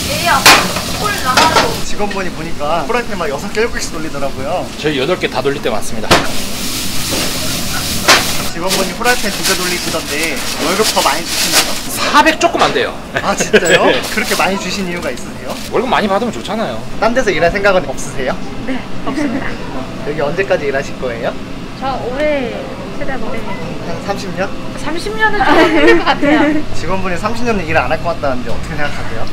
얘야 홀 나가고. 직원분이 보니까 프라이팬 막 6개, 7개씩 돌리더라고요. 저희 8개 다 돌릴 때 많습니다. 직원분이 프라이팬 2개 돌리시던데 월급 더 많이 주시나요? 400 조금 안 돼요. 아 진짜요? 그렇게 많이 주신 이유가 있으세요? 월급 많이 받으면 좋잖아요. 딴 데서 일할 생각은 없으세요? 네, 없습니다. 여기 언제까지 일하실 거예요? 저 올해 최대한 올해 한 30년? 30년은 좀 힘들 것 같아요. 직원분이 30년은 일을 안 할 것 같다는데 어떻게 생각하세요?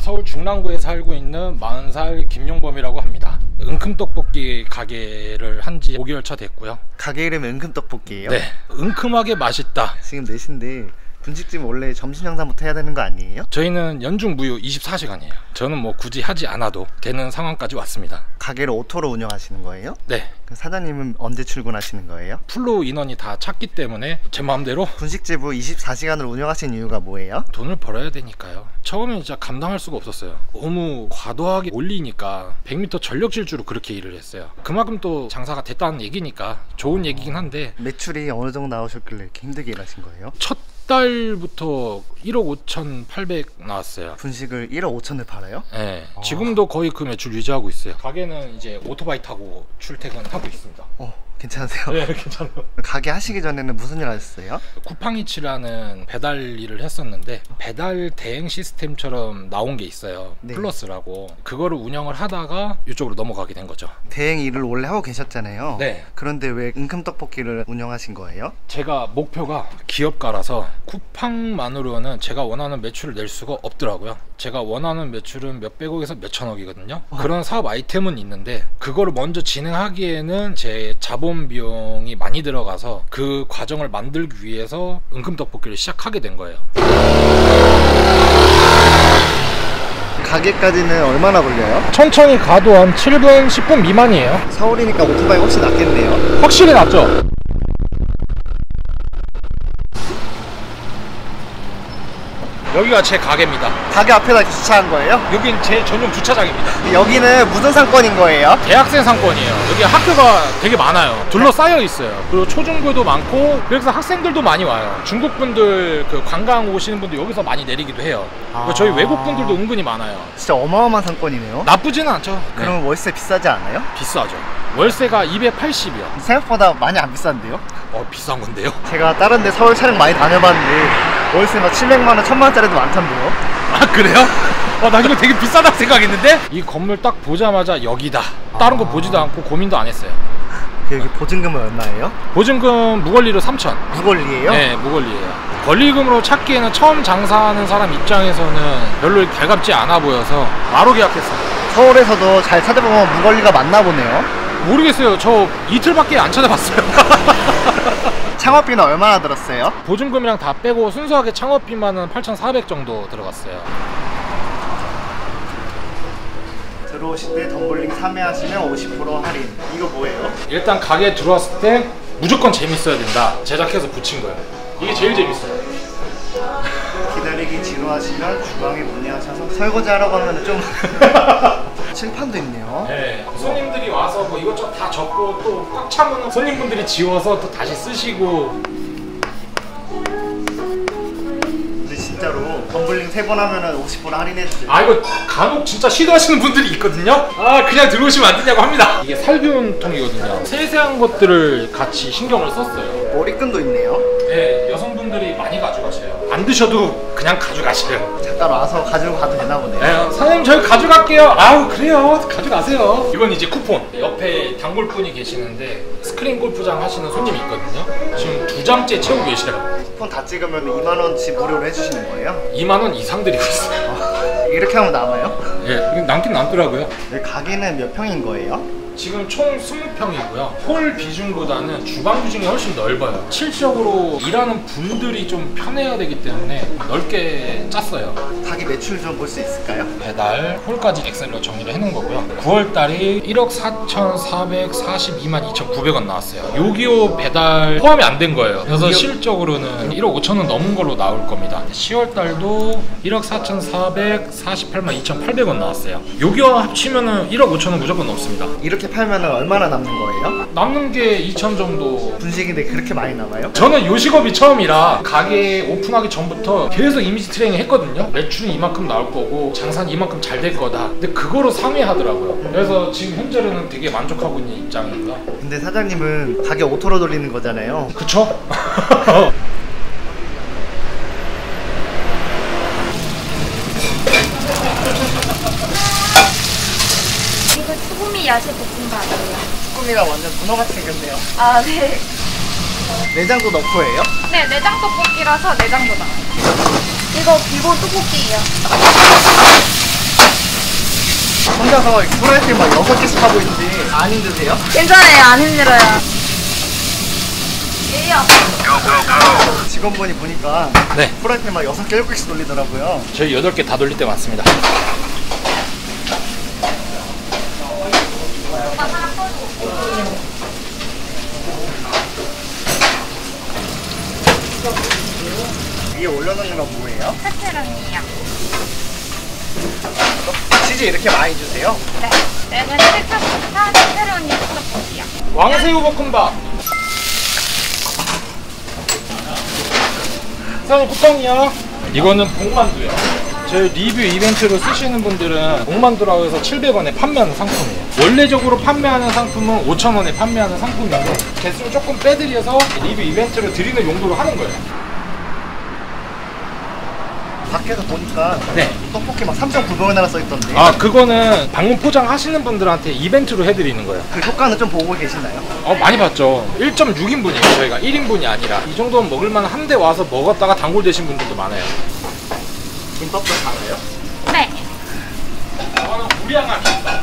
서울 중랑구에 살고 있는 40살 김용범이라고 합니다. 은큼떡볶이 가게를 한지 5개월차 됐고요. 가게 이름이 은큼떡볶이에요? 네, 은큼하게 맛있다. 지금 4시인데 분식집 원래 점심 장사부터 해야 되는 거 아니에요? 저희는 연중 무휴 24시간이에요. 저는 뭐 굳이 하지 않아도 되는 상황까지 왔습니다. 가게를 오토로 운영하시는 거예요? 네, 사장님은 언제 출근하시는 거예요? 풀로 인원이 다 찼기 때문에 제 마음대로 분식집을 24시간을 운영하신 이유가 뭐예요? 돈을 벌어야 되니까요. 처음에 진짜 감당할 수가 없었어요. 너무 과도하게 올리니까 100m 전력 질주로 그렇게 일을 했어요. 그만큼 또 장사가 됐다는 얘기니까 좋은 얘기긴 한데 매출이 어느 정도 나오셨길래 이렇게 힘들게 일하신 거예요? 첫 달부터 1억 5,800 나왔어요. 분식을 1억 5천을 팔아요? 네, 지금도 거의 그 매출 유지하고 있어요. 가게는 이제 오토바이 타고 출퇴근하고 있습니다. 괜찮으세요? 네, 괜찮아요. 가게 하시기 전에는 무슨 일 하셨어요? 쿠팡이츠라는 배달 일을 했었는데 배달 대행 시스템처럼 나온 게 있어요. 네. 플러스라고. 그거를 운영을 하다가 이쪽으로 넘어가게 된 거죠. 대행 일을 원래 하고 계셨잖아요. 네. 그런데 왜 은큼떡볶이를 운영하신 거예요? 제가 목표가 기업가라서 쿠팡만으로는 제가 원하는 매출을 낼 수가 없더라고요. 제가 원하는 매출은 몇백억에서 몇천억이거든요. 그런 사업 아이템은 있는데 그거를 먼저 진행하기에는 제 자본 비용이 많이 들어가서 그 과정을 만들기 위해서 은큼떡볶이를 시작하게 된 거예요. 가게까지는 얼마나 걸려요? 천천히 가도 한 7분, 10분 미만이에요. 서울이니까 오토바이 훨씬 낫겠네요. 확실히 낫죠? 여기가 제 가게입니다. 가게 앞에다 주차한 거예요? 여긴 제 전용 주차장입니다. 여기는 무슨 상권인 거예요? 대학생 상권이에요. 여기 학교가 되게 많아요. 둘러싸여 있어요. 그리고 초중고도 많고 그래서 학생들도 많이 와요. 중국 분들 그 관광 오시는 분들 여기서 많이 내리기도 해요. 그리고 저희 외국 분들도 은근히 많아요. 진짜 어마어마한 상권이네요. 나쁘지는 않죠. 그럼 월세 비싸지 않아요? 비싸죠. 월세가 280이요. 생각보다 많이 안 비싼데요? 비싼 건데요? 제가 다른 데 서울 촬영 많이 다녀봤는데 월세 막 700만 원, 1000만 원짜리도 많던데요? 아 그래요? 나 이거 되게 비싸다고 생각했는데? 이 건물 딱 보자마자 여기다. 다른 거 보지도 않고 고민도 안 했어요. 여기 보증금은 얼마예요? 보증금 무권리로 3,000. 무권리예요? 네, 무권리예요. 권리금으로 찾기에는 처음 장사하는 사람 입장에서는 별로 달갑지 않아 보여서 바로 계약했어요. 서울에서도 잘 찾아보면 무권리가 맞나 보네요. 모르겠어요. 저 이틀밖에 안 찾아봤어요. 창업비는 얼마나 들었어요? 보증금이랑 다 빼고 순수하게 창업비만은 8,400 정도 들어갔어요. 들어오실 때 덤블링 3회 하시면 50% 할인. 이거 뭐예요? 일단 가게에 들어왔을 때 무조건 재밌어야 된다. 제작해서 붙인 거예요. 이게 제일 재밌어요. 기다리기 지루하시면 주방에 문의하셔서 설거지 하러 가면 좀 칠판도 있네요. 네, 손님들이 와서 뭐 이것저것 다 접고 또 꽉 차면 손님분들이 지워서 또 다시 쓰시고. 근데 진짜로 덤블링 3번 하면은 50% 할인해주세요. 이거 간혹 진짜 시도하시는 분들이 있거든요. 그냥 들어오시면 안 되냐고 합니다. 이게 살균통이거든요. 세세한 것들을 같이 신경을 썼어요. 머리끈도 있네요. 네, 여성분들이 많이 가져가셔요. 안 드셔도 그냥 가져가셔요. 잠깐 와서 가지고 가도 되나 보네요. 네, 사장님 저희 가져갈게요. 그래요. 가져가세요. 이건 이제 쿠폰. 옆에 단골분이 계시는데 스크린 골프장 하시는 손님이 있거든요. 지금 2장째 채우고 계셔요. 쿠폰 다 찍으면 2만원치 무료로 해주시는 거예요? 2만원 이상 드리고 있어요. 이렇게 하면 남아요? 예, 남긴 남더라고요. 네, 가게는 몇 평인 거예요? 지금 총 20평이고요. 홀 비중보다는 주방 비중이 훨씬 넓어요. 실질적으로 일하는 분들이 좀 편해야 되기 때문에 넓게 짰어요. 가게 매출 좀 볼 수 있을까요? 배달 홀까지 엑셀로 정리를 해놓은 거고요. 9월달이 1억 4,442만 2,900원 나왔어요. 6.25 배달 포함이 안 된 거예요. 그래서 실적으로는 1억 5천원 넘은 걸로 나올 겁니다. 10월달도 1억 4,448만 2,800원 나왔어요. 6.25 합치면은 1억 5천원 무조건 넘습니다. 이렇게 이렇게 팔면 얼마나 남는 거예요? 남는 게 2천 정도. 분식인데 그렇게 많이 남아요? 저는 요식업이 처음이라 가게 오픈하기 전부터 계속 이미지 트레이닝 했거든요. 매출은 이만큼 나올 거고 장사는 이만큼 잘 될 거다. 근데 그거로 상회하더라고요. 그래서 지금 현재로는 되게 만족하고 있는 입장입니다. 근데 사장님은 가게 오토로 돌리는 거잖아요. 그쵸? 이거 수구미 야채 볶음밥이에요. 쭈꾸미가 완전 문어같이 생겼네요. 아, 네. 내장도 넣고 해요? 네, 내장 떡볶이라서 내장도 나와요. 이거 비보 떡볶이에요. 혼자서 프라이팬 막 6개씩 하고 있는데 안 힘드세요? 괜찮아요. 안 힘들어요. 예요. 직원분이 보니까 네. 프라이팬 막 6개, 7개씩 돌리더라고요. 저희 8개 다 돌릴 때 많습니다. 위에 올려놓는 건 뭐예요? 페페로니요. 치즈 이렇게 많이 주세요? 네. 내가 시카고파 페페로니 떡볶이요. 왕새우 볶음밥. 사장님 쿠팡이요. 이거는 복만두요. 저희 리뷰 이벤트로 쓰시는 분들은 복만두라고 해서 700원에 판매하는 상품이에요. 원래적으로 판매하는 상품은 5,000원에 판매하는 상품인데 개수를 조금 빼드려서 리뷰 이벤트로 드리는 용도로 하는 거예요. 밖에서 보니까 네. 떡볶이 막 3,900원이나 써있던데 아, 그거는 방문 포장 하시는 분들한테 이벤트로 해드리는 거예요. 그 효과는 좀 보고 계시나요? 많이 봤죠. 1.6인분이에요. 저희가 1인분이 아니라. 이 정도는 먹을만 한데 와서 먹었다가 단골 되신 분들도 많아요. 김밥도 달아요? 네. 이거는 우량한 김밥.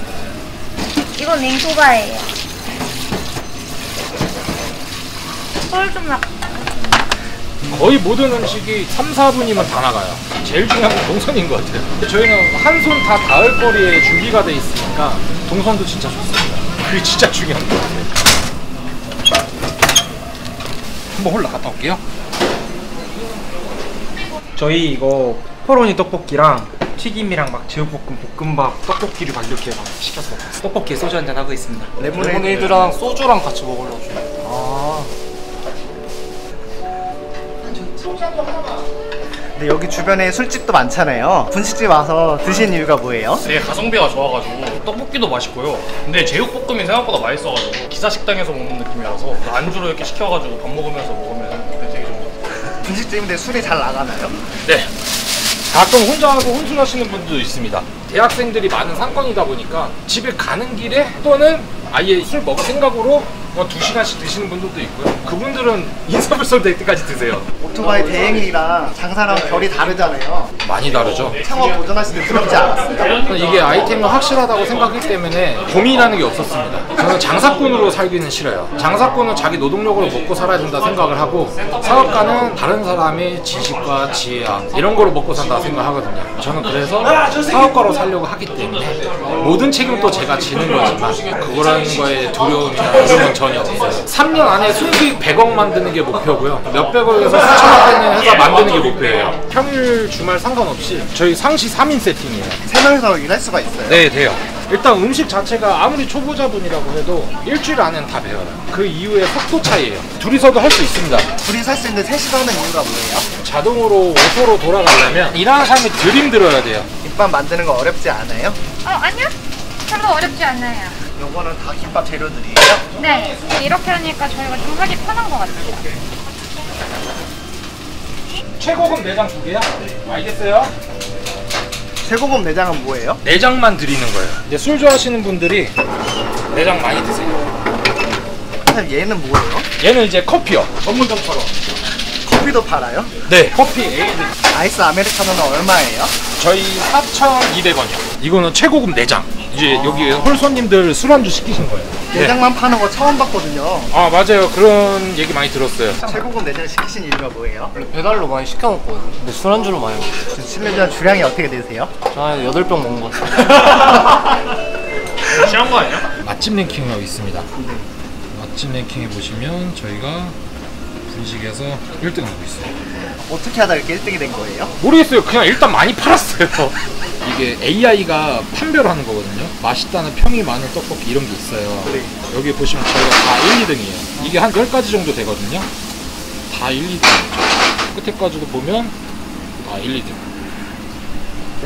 이건 냉소바예요. 꿀좀 나. 거의 모든 음식이 3, 4분이면 다 나가요. 제일 중요한 건 동선인 것 같아요. 저희는 한 손 다 닿을 거리에 준비가 돼 있으니까 동선도 진짜 좋습니다. 그게 진짜 중요한 것 같아요. 한번 올라갔다 올게요. 저희 이거 페퍼로니 떡볶이랑 튀김이랑 막 제육볶음, 볶음밥, 떡볶이를 막 이렇게 막 시켜서 먹었어요. 떡볶이에 소주 한잔 하고 있습니다. 레모네이드랑 소주랑 같이 먹으려고. 아. 근데 여기 주변에 술집도 많잖아요. 분식집 와서 드신 이유가 뭐예요? 되게 가성비가 좋아가지고 떡볶이도 맛있고요. 근데 제육볶음이 생각보다 맛있어가지고 기사 식당에서 먹는 느낌이라서 안주로 이렇게 시켜가지고 밥 먹으면서 먹으면 되게 좋은 것 같아요. 분식집인데 술이 잘 나가나요? 네. 가끔 혼자 하고 혼술하시는 분들도 있습니다. 대학생들이 많은 상권이다 보니까 집에 가는 길에 또는 아예 술 먹을 생각으로 2시간씩 드시는 분들도 있고요. 그분들은 인서불성 될 때까지 드세요. 오토바이 대행이랑 장사랑 결이 다르잖아요. 많이 다르죠. 창업 도전하실 때 두렵지 않았어요? 이게 아이템이 확실하다고 생각했기 때문에 고민이라는 게 없었습니다. 저는 장사꾼으로 살기는 싫어요. 장사꾼은 자기 노동력으로 먹고 살아야 된다 생각을 하고, 사업가는 다른 사람의 지식과 지혜와 이런 거로 먹고 산다 생각하거든요. 저는 그래서 사업가로 살려고 하기 때문에 모든 책임도 제가 지는 거지만 그거라는 거에 두려움이나 이런 건 전혀 없어요. 3년 안에 순수익 100억 만드는 게 목표고요. 몇백억에서 수천억 되는 회사 만드는 게 목표예요. 평일 주말 상관없이 저희 상시 3인 세팅이에요. 3명이서 일할 수가 있어요? 네, 돼요. 일단 음식 자체가 아무리 초보자분이라고 해도 일주일 안에는 다 배워요. 그 이후에 속도 차이예요. 둘이서도 할 수 있습니다. 둘이 살 수 있는데 셋이서 하는 이유가 뭐예요? 자동으로 오토로 돌아가려면 일하는 사람이 덜 힘들어야 돼요. 김밥 만드는 거 어렵지 않아요? 아니요. 별로 어렵지 않아요. 요거는 다 김밥 재료들이에요? 네. 이렇게 하니까 저희가 좀 하기 편한 것 같아요. 최고급 내장 2개요? 알겠어요? 최고급 내장은 뭐예요? 내장만 드리는 거예요. 이제 술 좋아하시는 분들이 내장 많이 드세요. 사실 얘는 뭐예요? 얘는 이제 커피요. 전문점처럼. 커피도 팔아요? 네, 커피 에이드. 아이스 아메리카노는 얼마예요? 저희 4,200원이요. 이거는 최고급 내장. 이제 여기 홀 손님들 술안주 시키신 거예요. 내장만 파는 거 처음 봤거든요. 아, 맞아요. 그런 얘기 많이 들었어요. 최고급 내장 시키신 이유가 뭐예요? 배달로 많이 시켜 먹거든요. 근데 술안주로 많이 먹어요. 실례지만 주량이 어떻게 되세요? 저 한 8병 먹은 것 같아요. 취한 거 아니야? 맛집 랭킹하고 있습니다. 맛집 랭킹에 보시면 저희가 분식에서 1등 하고 있어요. 어떻게 하다 이렇게 1등이 된 거예요? 모르겠어요. 그냥 일단 많이 팔았어요. 이게 AI가 판별하는 거거든요. 맛있다는 평이 많은 떡볶이 이런 게 있어요. 네. 여기 보시면 저희가 다 1, 2등이에요. 이게 한 10가지 정도 되거든요. 다 1, 2등이죠. 끝에까지도 보면 다 1, 2등.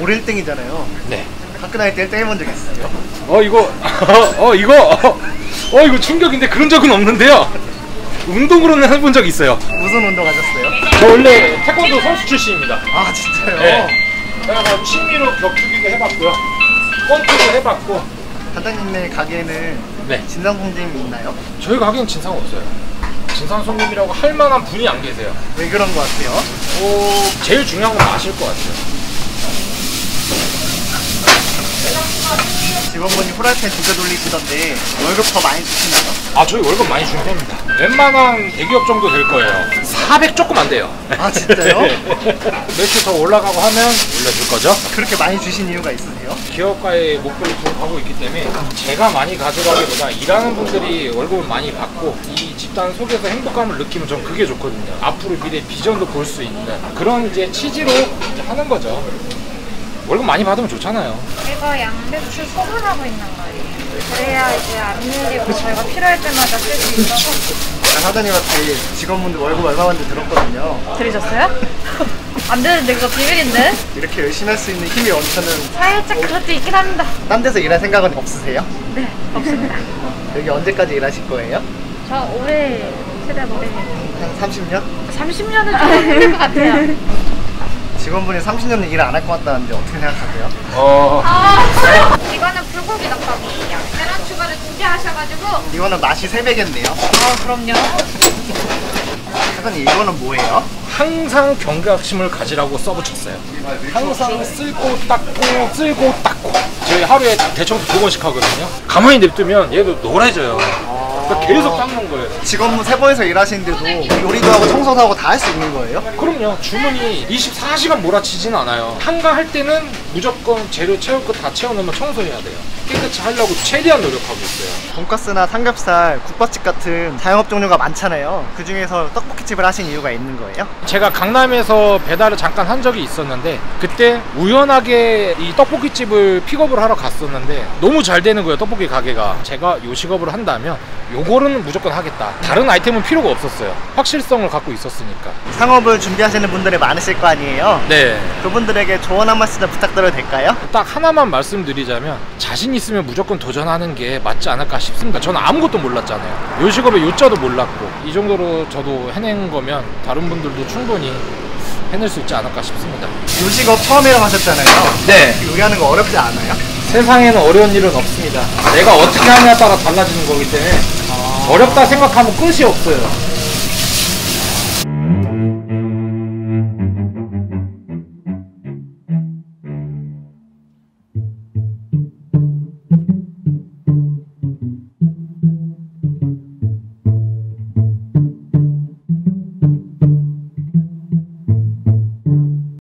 올 1등이잖아요. 네. 학교 다닐 때 1등 해본 적 있어요? 이거 충격인데 그런 적은 없는데요. 운동으로는 해본 적 있어요. 무슨 운동 하셨어요? 저 원래 태권도 선수 출신입니다. 아 진짜요? 네. 제가 취미로 격투기도 해봤고요. 권투도 해봤고. 사장님네 가게에는 네. 진상 손님 있나요? 저희 가게는 진상 없어요. 진상 손님이라고 할 만한 분이 안 계세요. 왜 그런 것 같아요? 제일 중요한 건 마실 것 같아요. 직원분이 후라이팬 2개 돌리시던데 월급 더 많이 주시나요? 아, 저희 월급 많이 주는 편입니다. 웬만한 대기업 정도 될 거예요. 400 조금 안 돼요. 아 진짜요? 매출 더 올라가고 하면 올려줄 거죠. 그렇게 많이 주신 이유가 있으세요? 기업가의 목표를 기억하고 있기 때문에 제가 많이 가져가기보다 일하는 분들이 월급을 많이 받고 이 집단 속에서 행복감을 느끼면 전 그게 좋거든요. 앞으로 미래 비전도 볼 수 있는 그런 이제 취지로 이제 하는 거죠. 월급 많이 받으면 좋잖아요. 이거 양배추 소분하고 있는 거예요. 그래야 이제 안 밀리고 저희가 필요할 때마다 쓸 수 있어서. 사장님한테 직원분들 월급 얼마만데 들었거든요. 들으셨어요? 안 되는데 그거 비밀인데? 이렇게 열심히 할 수 있는 힘이 원천은 살짝 그것도 있긴 합니다. 딴 데서 일할 생각은 없으세요? 네, 없습니다. 여기 언제까지 일하실 거예요? 저 올해 최대 올해 한 30년? 30년은 좀 힘들 것 같아요. 직원분이 30년은 일 안 할 것 같다는데 어떻게 생각하세요? 이거는 불고기 덮밥이에요. 계란 추가를 2개 하셔가지고. 이거는 맛이 3배겠네요. 그럼요. 사장님 이거는 뭐예요? 항상 경각심을 가지라고 써붙였어요. 항상 쓸고 닦고 쓸고 닦고. 저희 하루에 대청소 2번씩 하거든요. 가만히 냅두면 얘도 노래져요. 그러니까 계속 닦는 거예요. 직원분 3번에서 일하시는데도 요리도 하고 청소도 하고 다 할 수 있는 거예요? 그럼요. 주문이 24시간 몰아치진 않아요. 한가할 때는 무조건 재료 채울 거 다 채워놓으면 청소해야 돼요. 깨끗이 하려고 최대한 노력하고 있어요. 돈가스나 삼겹살, 국밥집 같은 자영업 종류가 많잖아요. 그 중에서 떡볶이집을 하신 이유가 있는 거예요? 제가 강남에서 배달을 잠깐 한 적이 있었는데 그때 우연하게 이 떡볶이집을 픽업을 하러 갔었는데 너무 잘 되는 거예요. 떡볶이 가게가. 제가 요식업을 한다면 요거는 무조건 하겠다. 다른 아이템은 필요가 없었어요. 확실성을 갖고 있었으니까. 창업을 준비하시는 분들이 많으실 거 아니에요? 네. 그분들에게 조언 한 말씀 부탁드려도 될까요? 딱 하나만 말씀드리자면 자신 있으면 무조건 도전하는 게 맞지 않을까 싶습니다. 저는 아무것도 몰랐잖아요. 요식업의 요자도 몰랐고 이 정도로 저도 해낸 거면 다른 분들도 충분히 해낼 수 있지 않을까 싶습니다. 요식업 처음이라고 하셨잖아요. 네. 요리하는 거 어렵지 않아요? 세상에는 어려운 일은 없습니다. 내가 어떻게 하냐에 따라 달라지는 거기 때문에 어렵다 생각하면 끝이 없어요.